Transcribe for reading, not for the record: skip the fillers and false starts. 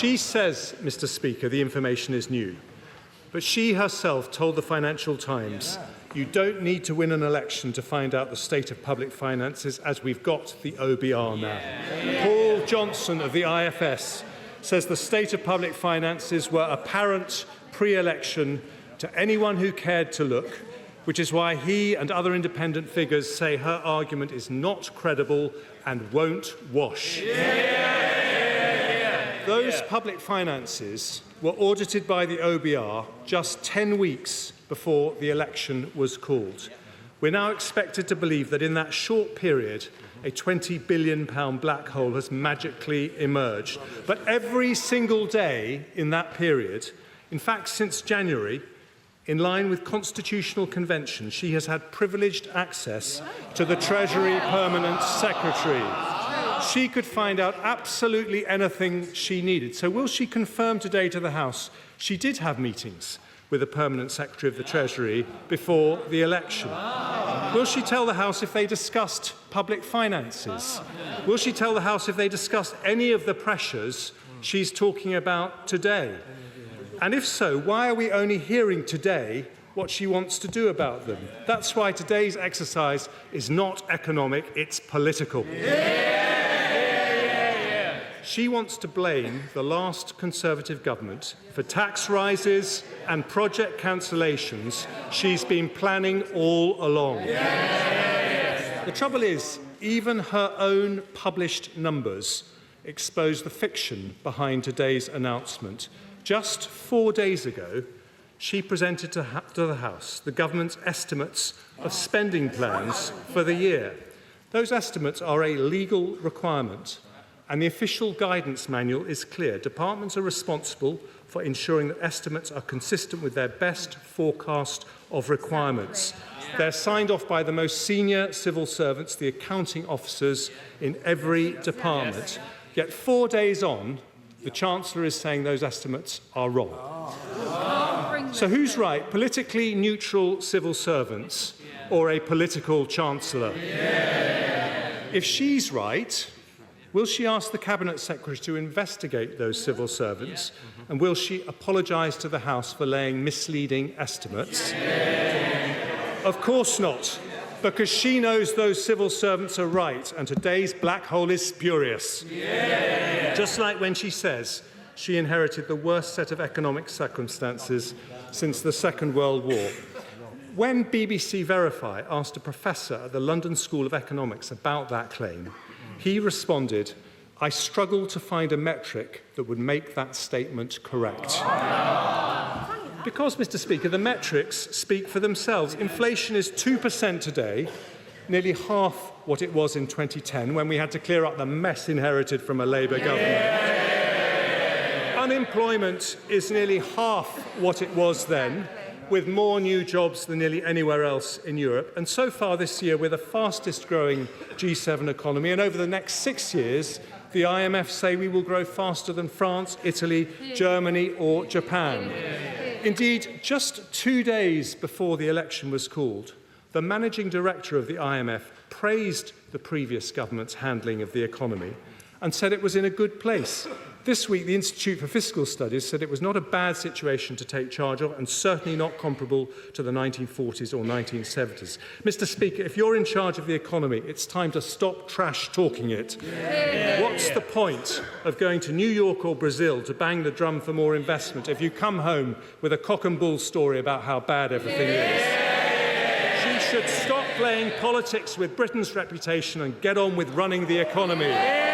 She says, Mr. Speaker, the information is new. But she herself told the Financial Times, you don't need to win an election to find out the state of public finances, as we've got the OBR now. Paul Johnson of the IFS says the state of public finances were apparent pre-election to anyone who cared to look, which is why he and other independent figures say her argument is not credible and won't wash. Those public finances were audited by the OBR just 10 weeks before the election was called. We're now expected to believe that in that short period, a £20 billion black hole has magically emerged. But every single day in that period, in fact since January, in line with constitutional convention, she has had privileged access to the Treasury Permanent Secretary. She could find out absolutely anything she needed. So will she confirm today to the House she did have meetings with the Permanent Secretary of the Treasury before the election? Will she tell the House if they discussed public finances? Will she tell the House if they discussed any of the pressures she's talking about today? And if so, why are we only hearing today what she wants to do about them? That's why today's exercise is not economic, it's political. She wants to blame the last Conservative government for tax rises and project cancellations she's been planning all along. The trouble is, even her own published numbers expose the fiction behind today's announcement. Just 4 days ago, she presented to the House the government's estimates of spending plans for the year. Those estimates are a legal requirement, and the official guidance manual is clear. Departments are responsible for ensuring that estimates are consistent with their best forecast of requirements. They're signed off by the most senior civil servants, the accounting officers in every department. Yet 4 days on, the Chancellor is saying those estimates are wrong. So who's right, politically neutral civil servants or a political Chancellor? If she's right, will she ask the Cabinet Secretary to investigate those civil servants? And will she apologise to the House for laying misleading estimates? Of course not, because she knows those civil servants are right, and today's black hole is spurious. Just like when she says she inherited the worst set of economic circumstances since the Second World War. When BBC Verify asked a professor at the London School of Economics about that claim, he responded, I struggle to find a metric that would make that statement correct. Because, Mr. Speaker, the metrics speak for themselves. Inflation is 2% today, nearly half what it was in 2010, when we had to clear up the mess inherited from a Labour government. Unemployment is nearly half what it was then, with more new jobs than nearly anywhere else in Europe. And so far this year, we're the fastest growing G7 economy. And over the next 6 years, the IMF say we will grow faster than France, Italy, Germany or Japan. Indeed, just 2 days before the election was called, the managing director of the IMF praised the previous government's handling of the economy and said it was in a good place. This week, the Institute for Fiscal Studies said it was not a bad situation to take charge of and certainly not comparable to the 1940s or 1970s. Mr. Speaker, if you're in charge of the economy, it's time to stop trash-talking it. What's the point of going to New York or Brazil to bang the drum for more investment if you come home with a cock-and-bull story about how bad everything is? She should stop playing politics with Britain's reputation and get on with running the economy.